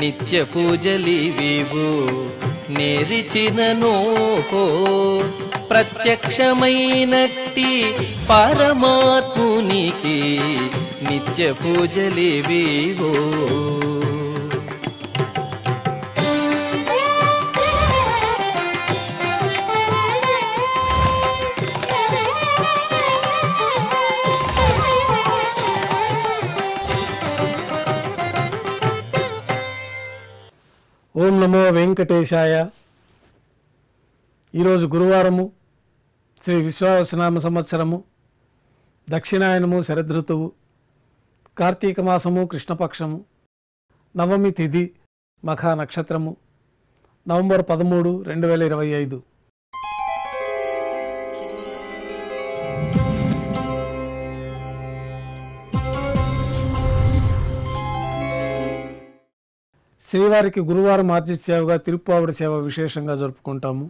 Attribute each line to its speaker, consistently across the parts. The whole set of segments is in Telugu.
Speaker 1: నిత్య పూజలివివు నేరిచినను ప్రత్యక్షమైనట్టి పరమాత్మునికి నిత్య పూజలివివు.
Speaker 2: ఓం నమో వెంకటేశాయ. ఈరోజు గురువారము, శ్రీ విశ్వావసనామ సంవత్సరము, దక్షిణాయనము, శరదృతువు, కార్తీక మాసము, కృష్ణపక్షము, నవమి తిథి, మఖా నక్షత్రము, నవంబర్ 13, 2025. శ్రీవారికి గురువారం ఆర్జిత సేవగా తిరుప్పావడి సేవ విశేషంగా జరుపుకుంటాము.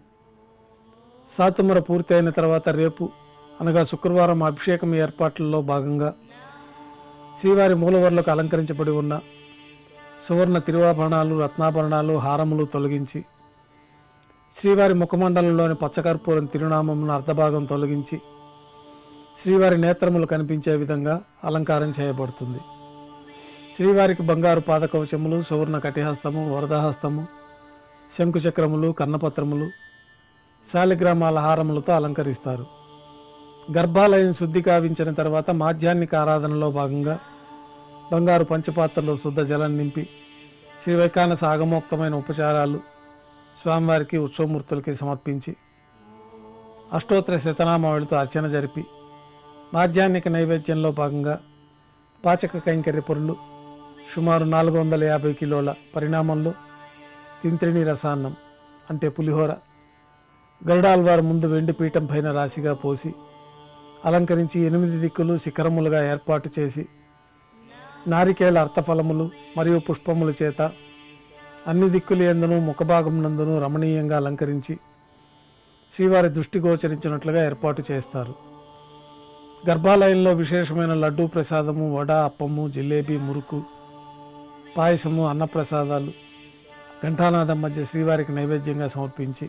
Speaker 2: సాతుమర పూర్తి అయిన తర్వాత రేపు అనగా శుక్రవారం అభిషేకం ఏర్పాట్లలో భాగంగా శ్రీవారి మూలవర్లకు అలంకరించబడి ఉన్న సువర్ణ తిరువాభరణాలు, రత్నాభరణాలు, హారములు తొలగించి శ్రీవారి ముఖమండలంలోని పచ్చకర్పూరం తిరునామమును అర్ధభాగం తొలగించి శ్రీవారి నేత్రములు కనిపించే విధంగా అలంకారం చేయబడుతుంది. శ్రీవారికి బంగారు పాదకవచములు, సువర్ణ కటిహస్తము, వరదహస్తము, శంకుచక్రములు, కన్నపత్రములు, శాలిగ్రామాల హారములతో అలంకరిస్తారు. గర్భాలయం శుద్ధి కావించిన తర్వాత మాధ్యాహ్నిక ఆరాధనలో భాగంగా బంగారు పంచపాత్రలో శుద్ధ జలం నింపి శ్రీ వైకానస ఆగమోక్తమైన ఉపచారాలు స్వామివారికి, ఉత్సవమూర్తులకి సమర్పించి అష్టోత్తర శతనామావళితో అర్చన జరిపి మాధ్యాహ్నిక నైవేద్యంలో భాగంగా పాచక కైంకర్య పొరులు సుమారు 450 కిలోల పరిణామంలో తింత్రిణి రసాన్నం అంటే పులిహోర గరుడాల్వారు ముందు వెండి పీఠం పైన రాశిగా పోసి అలంకరించి 8 దిక్కులు శిఖరములుగా ఏర్పాటు చేసి నారికేళ అర్థఫలములు మరియు పుష్పముల చేత అన్ని దిక్కులు యందును ముఖభాగం నందును రమణీయంగా అలంకరించి శ్రీవారి దృష్టి గోచరించినట్లుగా ఏర్పాటు చేస్తారు. గర్భాలయంలో విశేషమైన లడ్డూ ప్రసాదము, వడ, అప్పము, జిలేబీ, మురుకు, పాయసము, అన్నప్రసాదాలు ఘంటానాదం మధ్య శ్రీవారికి నైవేద్యంగా సమర్పించి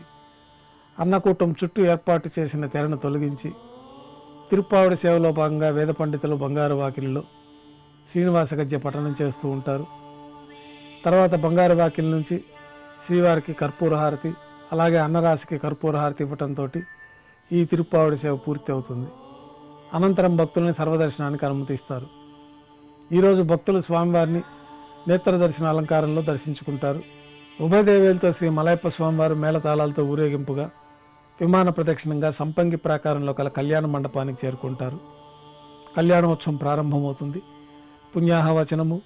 Speaker 2: అన్నకూటం చుట్టూ ఏర్పాటు చేసిన తెరను తొలగించి తిరుప్పావడి సేవలో భాగంగా వేద పండితులు బంగారు వాకిలిలో శ్రీనివాస గద్య పఠనం చేస్తూ ఉంటారు. తర్వాత బంగారు వాకిలి నుంచి శ్రీవారికి కర్పూర హారతి, అలాగే అన్నరాశికి కర్పూర హారతి ఇవ్వటంతో ఈ తిరుప్పావడి సేవ పూర్తి అవుతుంది. అనంతరం భక్తులని సర్వదర్శనానికి అనుమతిస్తారు. ఈరోజు భక్తులు స్వామివారిని నేత్ర దర్శన అలంకారంలో దర్శించుకుంటారు. ఉభయదేవేలతో శ్రీ మలయప్ప స్వామివారు మేళతాళాలతో ఊరేగింపుగా విమాన ప్రదక్షిణంగా సంపంగి ప్రాకారంలో కల కళ్యాణ మండపానికి చేరుకుంటారు. కళ్యాణోత్సవం ప్రారంభమవుతుంది. పుణ్యాహవచనము,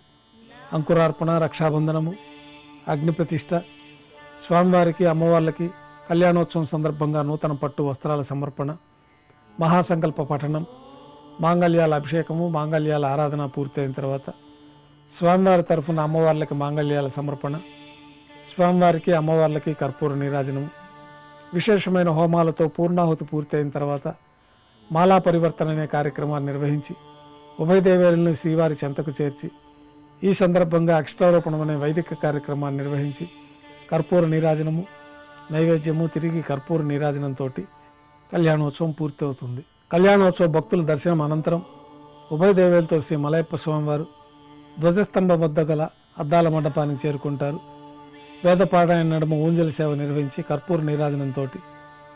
Speaker 2: అంకురార్పణ, రక్షాబంధనము, అగ్నిప్రతిష్ఠ, స్వామివారికి, అమ్మవార్లకి కళ్యాణోత్సవం సందర్భంగా నూతన పట్టు వస్త్రాల సమర్పణ, మహాసంకల్ప పఠనం, మాంగళ్యాల అభిషేకము, మాంగళ్యాల ఆరాధన పూర్తయిన తర్వాత స్వామివారి తరఫున అమ్మవార్లకి మాంగళ్యాల సమర్పణ, స్వామివారికి, అమ్మవార్లకి కర్పూర నీరాజనము, విశేషమైన హోమాలతో పూర్ణాహుతి పూర్తయిన తర్వాత మాలా పరివర్తన అనే కార్యక్రమాన్ని నిర్వహించి ఉభయదేవేలను శ్రీవారి చెంతకు చేర్చి ఈ సందర్భంగా అక్షతారోపణం అనే వైదిక కార్యక్రమాన్ని నిర్వహించి కర్పూర నీరాజనము, నైవేద్యము, తిరిగి కర్పూర నీరాజనంతో కళ్యాణోత్సవం పూర్తి అవుతుంది. కళ్యాణోత్సవ భక్తుల దర్శనం అనంతరం ఉభయదేవేలతో శ్రీ మలయప్ప స్వామివారు ధ్వజస్తంభం వద్ద గల అద్దాల మండపానికి చేరుకుంటారు. వేదపారాయణ నడుమ ఊంజల సేవ నిర్వహించి కర్పూర నీరాజనంతో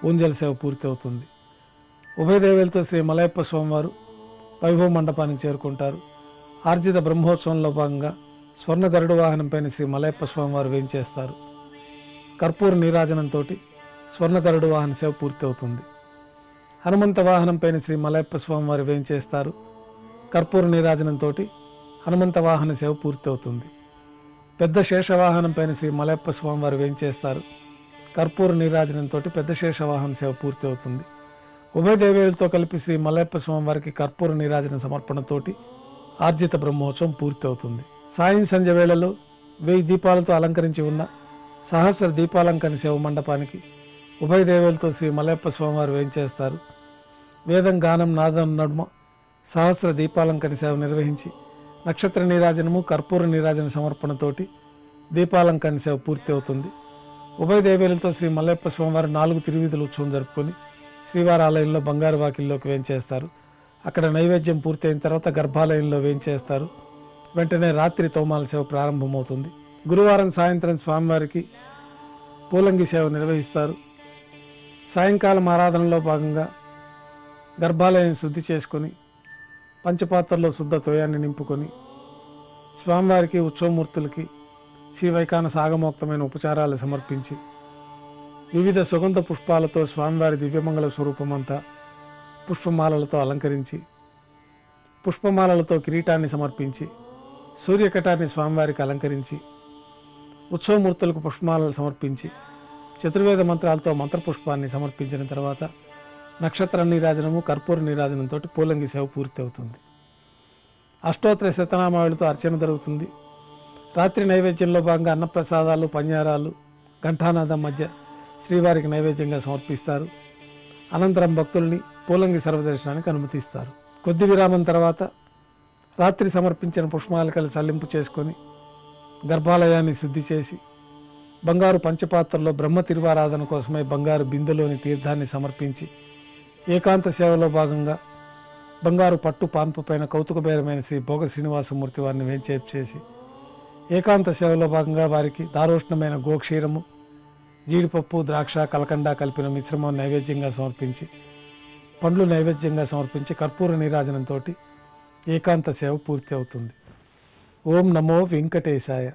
Speaker 2: ఊంజల సేవ పూర్తి అవుతుంది. ఉభయదేవేలతో శ్రీ మలయప్ప స్వామివారు వైభవ మండపానికి చేరుకుంటారు. ఆర్జిత బ్రహ్మోత్సవంలో భాగంగా స్వర్ణ గరుడు వాహనంపైన శ్రీ మలయప్ప స్వామివారు వేయించేస్తారు. కర్పూర నీరాజనంతో స్వర్ణ గరుడు వాహన సేవ పూర్తి అవుతుంది. హనుమంత వాహనంపైన శ్రీ మలయప్ప స్వామివారు వేయించేస్తారు. కర్పూర నీరాజనంతో హనుమంత వాహన సేవ పూర్తి అవుతుంది. పెద్ద శేషవాహనం పైన శ్రీ మలయప్ప స్వామివారు వేయించేస్తారు. కర్పూర నీరాజనంతో పెద్ద శేషవాహన సేవ పూర్తి అవుతుంది. ఉభయదేవేలతో కలిపి శ్రీ మలయప్ప స్వామివారికి కర్పూర నీరాజన సమర్పణతోటి ఆర్జిత బ్రహ్మోత్సవం పూర్తి అవుతుంది. సాయం సంధ్య వేళలో 1000 దీపాలతో అలంకరించి ఉన్న సహస్ర దీపాలంకరణ సేవ మండపానికి ఉభయదేవులతో శ్రీ మలయప్ప స్వామివారు వేయించేస్తారు. వేదం, గానం, నాదం నడుమ సహస్ర దీపాలంకరణ సేవ నిర్వహించి నక్షత్ర నీరాజనము, కర్పూర నీరాజన సమర్పణతోటి దీపాలంకరణ సేవ పూర్తి అవుతుంది. ఉభయ దేవేలతో శ్రీ మల్లయ్యప్ప స్వామివారి 4 తిరువీధుల ఉత్సవం జరుపుకొని శ్రీవారి ఆలయంలో బంగారు వాకిల్లోకి వేంచేస్తారు. అక్కడ నైవేద్యం పూర్తయిన తర్వాత గర్భాలయంలో వేంచేస్తారు. వెంటనే రాత్రి తోమాల సేవ ప్రారంభమవుతుంది. గురువారం సాయంత్రం స్వామివారికి పూలంగి సేవ నిర్వహిస్తారు. సాయంకాలం ఆరాధనలో భాగంగా గర్భాలయం శుద్ధి చేసుకొని పంచపాత్రలో శుద్ధ తోయాన్ని నింపుకొని స్వామివారికి ఉత్సవమూర్తులకి శ్రీ వైకాన సాగమోక్తమైన ఉపచారాలు సమర్పించి వివిధ సుగంధ పుష్పాలతో స్వామివారి దివ్యమంగళ స్వరూపమంతా పుష్పమాలలతో అలంకరించి పుష్పమాలలతో కిరీటాన్ని సమర్పించి సూర్యకటాన్ని స్వామివారికి అలంకరించి ఉత్సవమూర్తులకు పుష్పమాలలు సమర్పించి చతుర్వేద మంత్రాలతో మంత్రపుష్పాన్ని సమర్పించిన తర్వాత నక్షత్ర నీరాజనము కర్పూర నీరాజనంతో పూలంగి సేవ పూర్తి అవుతుంది. అష్టోత్తర శతనామావళితో అర్చన జరుగుతుంది. రాత్రి నైవేద్యంలో భాగంగా అన్నప్రసాదాలు పన్యారాలు ఘంటానాదం మధ్య శ్రీవారికి నైవేద్యంగా సమర్పిస్తారు. అనంతరం భక్తుల్ని పూలంగి సర్వదర్శనానికి అనుమతిస్తారు. కొద్ది విరామం తర్వాత రాత్రి సమర్పించిన పుష్పమాలికలు చల్లింపు చేసుకొని గర్భాలయాన్ని శుద్ధి చేసి బంగారు పంచపాత్రలో బ్రహ్మ తిరువారాధన కోసమై బంగారు బిందెలోని తీర్థాన్ని సమర్పించి ఏకాంత సేవలో భాగంగా బంగారు పట్టు పాన్పు పైన కౌతుకబేరమైన శ్రీ భోగ శ్రీనివాసమూర్తి వారిని వేంచేపు చేసి ఏకాంత సేవలో భాగంగా వారికి దారోష్ణమైన గోక్షీరము జీడిపప్పు ద్రాక్ష కలకండ కలిపిన మిశ్రమం నైవేద్యంగా సమర్పించి పండ్లు నైవేద్యంగా సమర్పించి కర్పూర నీరాజనంతో ఏకాంత సేవ పూర్తి అవుతుంది. ఓం నమో వెంకటేశాయ.